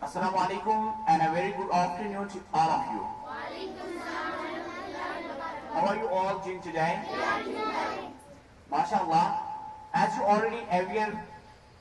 Assalamu alaikum and a very good afternoon to all of you. How are you all doing today? MashaAllah, as you already aware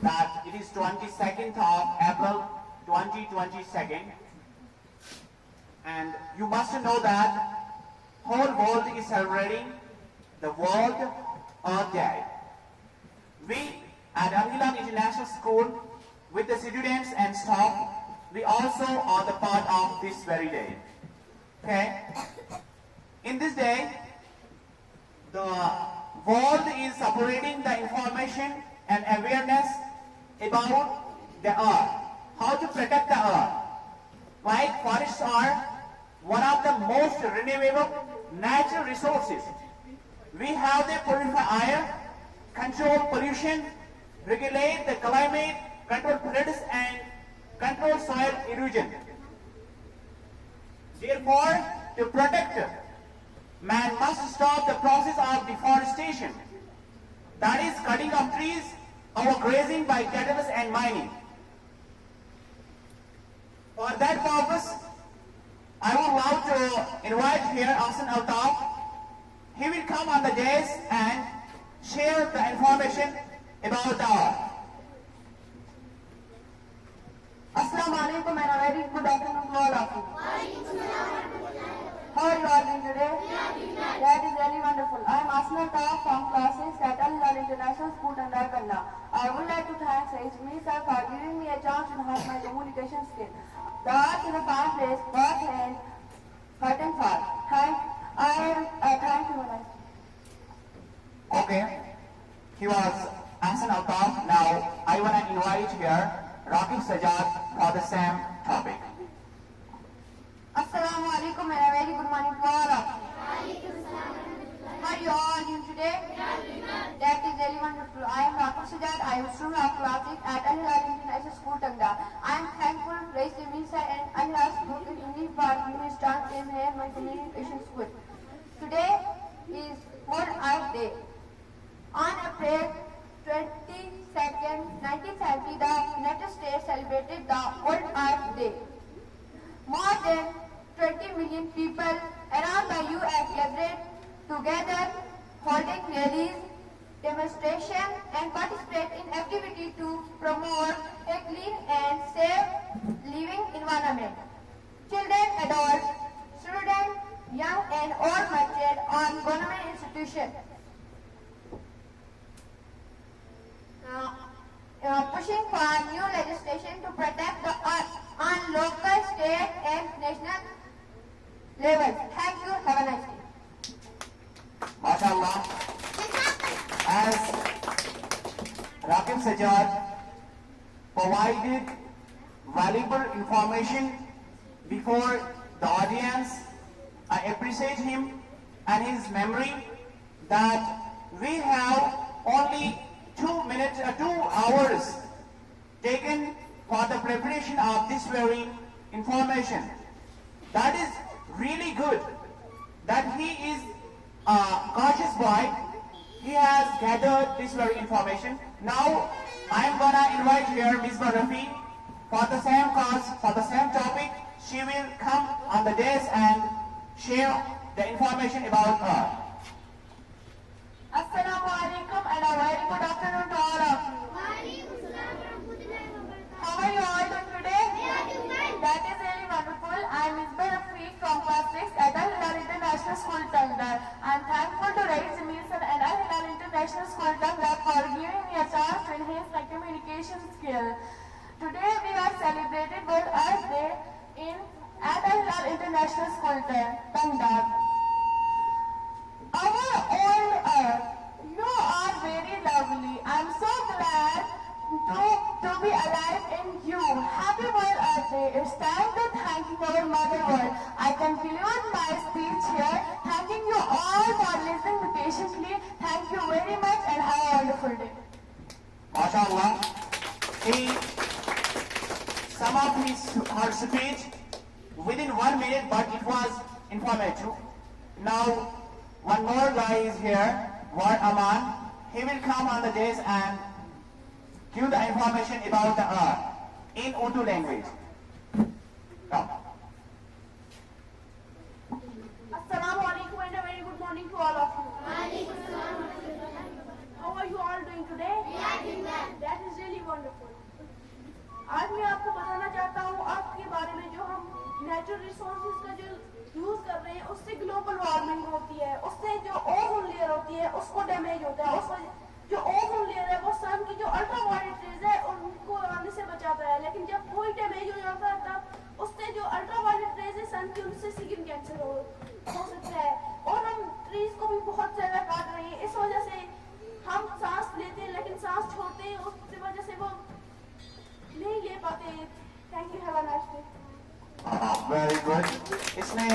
that it is 22nd of April 2022 and you must know that whole world is celebrating the World Earth Day. We at Al Hilal International School with the students and staff, we also are the part of this very day. Okay? In this day, the world is separating the information and awareness about the earth, how to protect the earth. Like forests are one of the most renewable natural resources. We have to purify air, control pollution, regulate the climate, control floods and control soil erosion. Therefore, to protect, man must stop the process of deforestation. That is cutting of trees, overgrazing by cattle and mining. For that purpose, I would love to invite here Ahsan Altaf. He will come on the days and share the information about the earth. Assalamu alaikum and a very good afternoon to all of you. How are you all doing today? That is really wonderful. I am Asma Taf from class 6 at Al Hilal International School, Kanda. I would like to thank Sayyid Jamil sir for giving me a chance to enhance my communication skills. The earth is a far place, birth and curtain far. Thank you. Okay, he was Ahsan Altaf. Now I want to invite here Raqib Sajjad for the same topic. Assalamu alaikum and a very good morning to all of you. How are you all doing today? That is really wonderful. I am Raqib Sajjad. I am student of class 6 at Al Hilal International School, Tangda. I am thankful to Rais Jamil sir and Al Hilal School in English for giving me a start in here my communication school. Today is World Earth Day. On April 22nd, 1970, the United States celebrated the World Earth Day. More than 20 million people around the US gathered together, holding rallies, demonstrations, and participate in activity to promote a clean and safe living environment. Children, adults, students, young and old matured on government institutions. Pushing for new legislation to protect the earth on local, state and national levels. Thank you. Have a nice day. MashaAllah, as Raqib Sajjad provided valuable information before the audience, I appreciate him and his memory that we have only 2 hours taken for the preparation of this very information. That is really good that he is a cautious boy. He has gathered this very information. Now I am gonna invite here Ms. Rafi for the same cause, for the same topic. She will come on the days and share the information about her. Assalamu alaikum and a very good afternoon to all of you. How are you all doing today? That is really wonderful. I am Ms. Rafi from class 6 at Al Hilal International School, Tangda. I am thankful to Rais Jamil sir and Al Hilal International School, Tangda for giving me a chance to enhance my communication skill. Today we are celebrating World Earth Day at Al Hilal International School, Tangda. Our old earth, you are very lovely. I'm so glad to be alive in you. Happy World Earth Day. It's time to thank our Mother World. I conclude my speech here, thanking you all for listening patiently. Thank you very much and have a wonderful day. MashaAllah, he sum up her speech within 1 minute, but it was informative. Now, one more guy is here, War Aman. He will come on the days and give the information about the earth in Urdu language. Resources का जो use कर रहे हैं उससे global warming होती है, उससे जो ओजोन लेयर होती है उसको डैमेज होता है। उस जो ओजोन लेयर है वो सन की जो अल्ट्रावायलेट रेज है उनको आने से बचाता है, लेकिन जब कोई डैमेज हो जाता है तब उससे जो अल्ट्रावायलेट रेज है सन की उनसे स्किन कैंसर हो सकता है। और हम ट्रीज को भी बहुत ज्यादा काट रहे हैं, इस वजह से हम सांस लेते हैं लेकिन सांस छोड़ते हैं, उसकी वजह से वो नहीं ले पाते। Thank you, have a nice day. Very good. इसने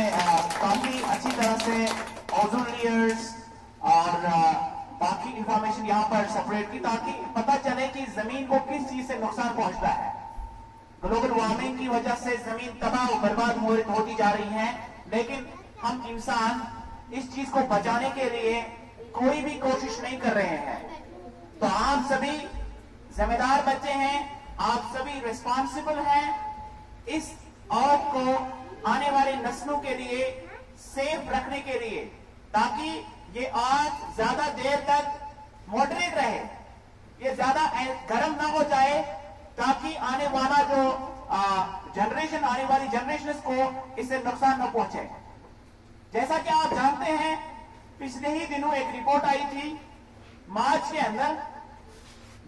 काफी अच्छी तरह से ओजोन लेयर्स और बाकी इंफॉर्मेशन यहाँ पर सेपरेट की ताकि पता चले कि जमीन को किस चीज से नुकसान पहुंचता है। ग्लोबल वार्मिंग की वजह से जमीन तबाह और बर्बाद होती जा रही है, लेकिन हम इंसान इस चीज को बचाने के लिए कोई भी कोशिश नहीं कर रहे हैं। तो आप सभी जिम्मेदार बच्चे हैं, आप सभी रिस्पॉन्सिबल हैं इस अर्थ को आने वाली नस्लों के लिए सेफ रखने के लिए, ताकि ये अर्थ ज्यादा देर तक मॉडरेट रहे, ये ज्यादा गर्म ना हो जाए, ताकि आने वाला जो जनरेशन आने वाली जनरेशन को इससे नुकसान न पहुंचे। जैसा कि आप जानते हैं, पिछले ही दिनों एक रिपोर्ट आई थी मार्च के अंदर,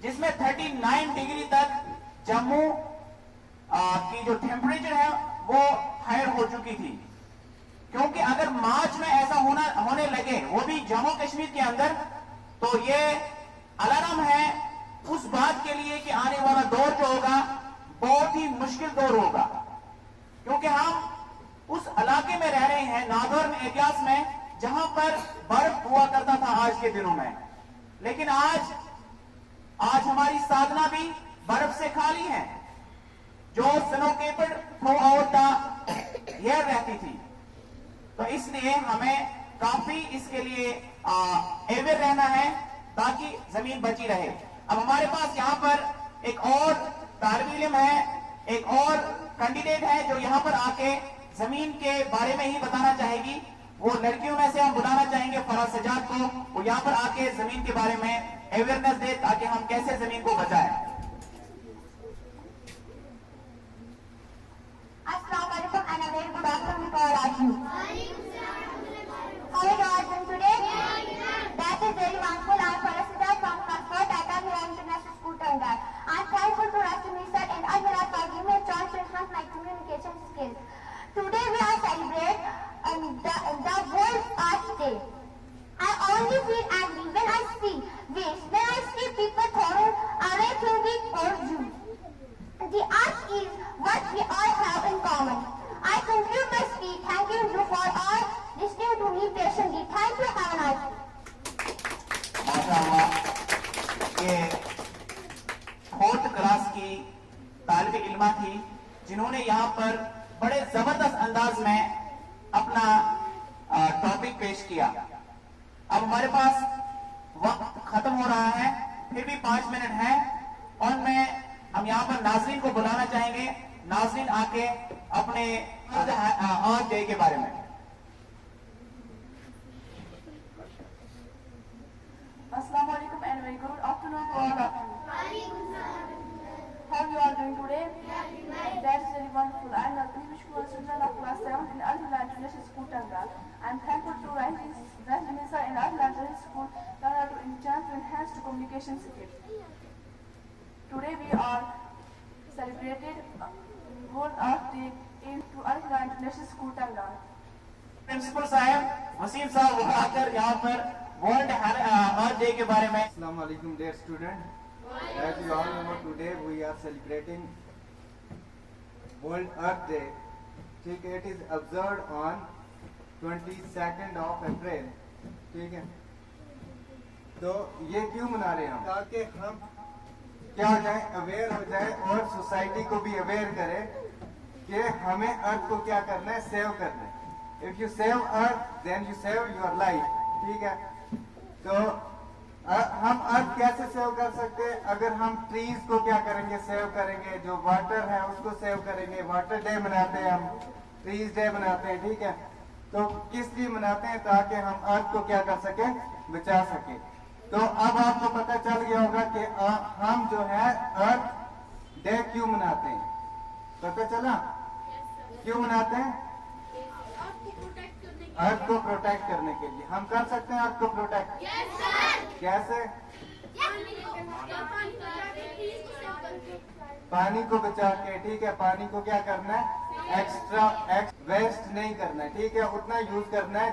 जिसमें 39 डिग्री तक जम्मू की जो टेम्परेचर है वो हायर हो चुकी थी। क्योंकि अगर मार्च में ऐसा होने लगे, वो भी जम्मू कश्मीर के अंदर, तो ये अलार्म है उस बात के लिए कि आने वाला दौर जो होगा बहुत ही मुश्किल दौर होगा। क्योंकि हम उस इलाके में रह रहे हैं, नॉर्दर्न एरियाज में, जहां पर बर्फ हुआ करता था आज के दिनों में, लेकिन आज हमारी साधना भी बर्फ से खाली है, जो snow caper through out the year रहती थी। तो इसलिए हमें काफी इसके लिए अवेयर रहना है ताकि जमीन बची रहे। अब हमारे पास यहाँ पर एक और तालिब इल्म है, एक और कैंडिडेट है जो यहाँ पर आके जमीन के बारे में ही बताना चाहेगी। वो लड़कियों में से हम बुलाना चाहेंगे फराज सजाद को, वो यहाँ पर आके जमीन के बारे में अवेयरनेस दे ताकि हम कैसे जमीन को बचाएं। Assalamualaikum and a very good afternoon to all of you. How are you all doing today? That is very wonderful. I am Farasida from Frankfurt at Al International School, Tanga. I am thankful to Rasul Nisar and Al for giving me a chance to enhance my communication skills. Today we are celebrating the World Earth Day. I only feel angry when I see waste, when I see people throwing away thinking or you. The earth is what we all have in common. I conclude my speech thanking you for all listening to me patiently. Thank you, have a nice day. माशाअल्लाह, ये fourth class की तालिब इल्मा थी जिन्होंने यहाँ पर बड़े जबरदस्त अंदाज में अपना टॉपिक पेश किया। अब हमारे पास वक्त खत्म हो रहा है, फिर भी 5 मिनट है, और हम यहाँ पर नाज़रीन को बुलाना चाहेंगे। नाज़रीन आके अपने अर्थ डे के बारे में। Assalamu alaikum and very good afternoon to all of you. How you all doing today? That's very wonderful. I am the English student of class 7 in Al Hilal International School, Tanga. I am thankful to Rasul Nisar and Al Hilal International School, Tanga, to chance to enhance the communication skills. Today we are celebrated World Earth Day in Al Hilal International School, Tanga. Principal साहब वसीम साहब वो आकर यहाँ पर world अर्थ day के बारे में। Assalamu alaikum dear student. As you all know, today we are celebrating World Earth Day. ठीक है, it is observed on 22nd of April. ठीक है, तो ये क्यों मना रहे हैं हम? ताकि हम क्या हो जाए, अवेयर हो जाए और सोसाइटी को भी अवेयर करें कि हमें अर्थ को क्या करना है, सेव करना है। If you save earth then you save your life. ठीक है, तो हम अर्थ कैसे सेव कर सकते हैं? अगर हम ट्रीज को क्या करेंगे, सेव करेंगे, जो वाटर है उसको सेव करेंगे। वाटर डे मनाते हैं हम, ट्रीज डे मनाते हैं। ठीक है, तो किस लिए मनाते हैं? ताकि हम अर्थ को क्या कर सके, बचा सके। तो अब आपको पता चल गया होगा कि हम जो है अर्थ डे क्यों मनाते हैं। पता चला क्यों मनाते हैं? अर्थ को प्रोटेक्ट करने के लिए। हम कर सकते हैं अर्थ को प्रोटेक्ट? कैसे? पानी को बचा के, ठीक है, पानी को क्या करना है, एक्स्ट्रा वेस्ट नहीं करना है, ठीक है, उतना यूज करना है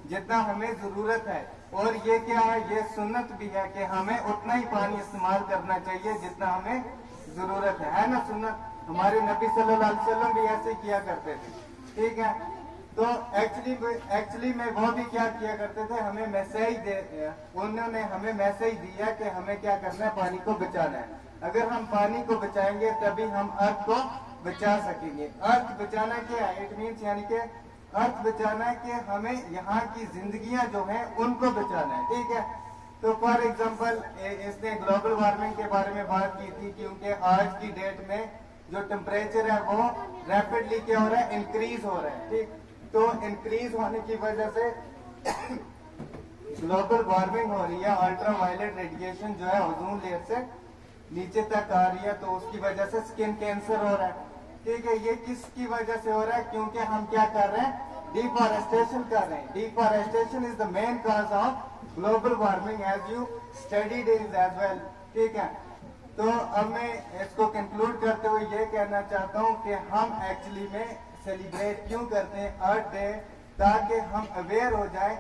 जितना हमें जरूरत है। और ये क्या है, ये सुन्नत भी है कि हमें उतना ही पानी इस्तेमाल करना चाहिए जितना हमें जरूरत है ना सुन्नत। हमारे नबी सल्लल्लाहु अलैहि वसल्लम भी ऐसे किया करते थे, ठीक है। तो एक्चुअली में वो भी क्या किया करते थे, हमें उन्होंने हमें मैसेज दिया कि हमें क्या करना है, पानी को बचाना है। अगर हम पानी को बचाएंगे तभी हम अर्थ को बचा सकेंगे। अर्थ बचाना क्या है, इट मीन्स यानी कि अर्थ बचाना है कि हमें यहाँ की जिंदगियां जो हैं उनको बचाना है, ठीक है। तो फॉर एग्जांपल इसने ग्लोबल वार्मिंग के बारे में बात की थी, क्योंकि आज की डेट में जो टेम्परेचर है वो रैपिडली क्या हो रहा है, इंक्रीज हो रहा है, ठीक। तो इंक्रीज होने की वजह से ग्लोबल वार्मिंग हो रही है, अल्ट्रा वायलेट रेडिएशन जो है ओजोन लेयर से नीचे तक आ रही है, तो उसकी वजह से स्किन कैंसर हो रहा है, ठीक है। ये किसकी वजह से हो रहा है, क्योंकि हम क्या कर रहे हैं, डिफॉरेस्टेशन कर रहे हैं। Deforestation is the main cause of global warming as you studied it as well, ठीक है। तो अब मैं इसको कंक्लूड करते हुए ये कहना चाहता हूँ कि हम एक्चुअली में सेलिब्रेट क्यों करते हैं अर्थ डे, ताकि हम अवेयर हो जाए।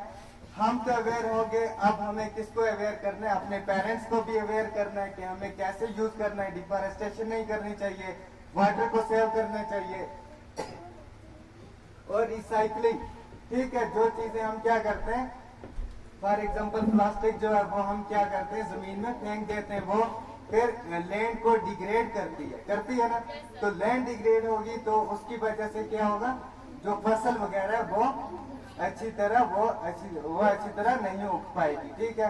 हम तो अवेयर हो गए, अब हमें किसको अवेयर करना है, अपने पेरेंट्स को भी अवेयर करना है कि हमें कैसे यूज करना है, डिफॉरेस्टेशन नहीं करनी चाहिए, वाटर को सेव करना चाहिए, और रिसाइकलिंग, ठीक है। जो चीजें हम क्या करते हैं, फॉर एग्जांपल प्लास्टिक जो है वो हम क्या करते हैं, जमीन में फेंक देते हैं, वो फिर लैंड को डिग्रेड करती है ना। तो लैंड डिग्रेड होगी तो उसकी वजह से क्या होगा, जो फसल वगैरह वो अच्छी तरह नहीं उग पाएगी, ठीक है।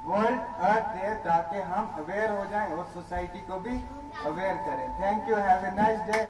वर्ल्ड अर्थ डे, ताकि हम अवेयर हो जाएं और सोसाइटी को भी अवेयर करें। Thank you, have a nice day.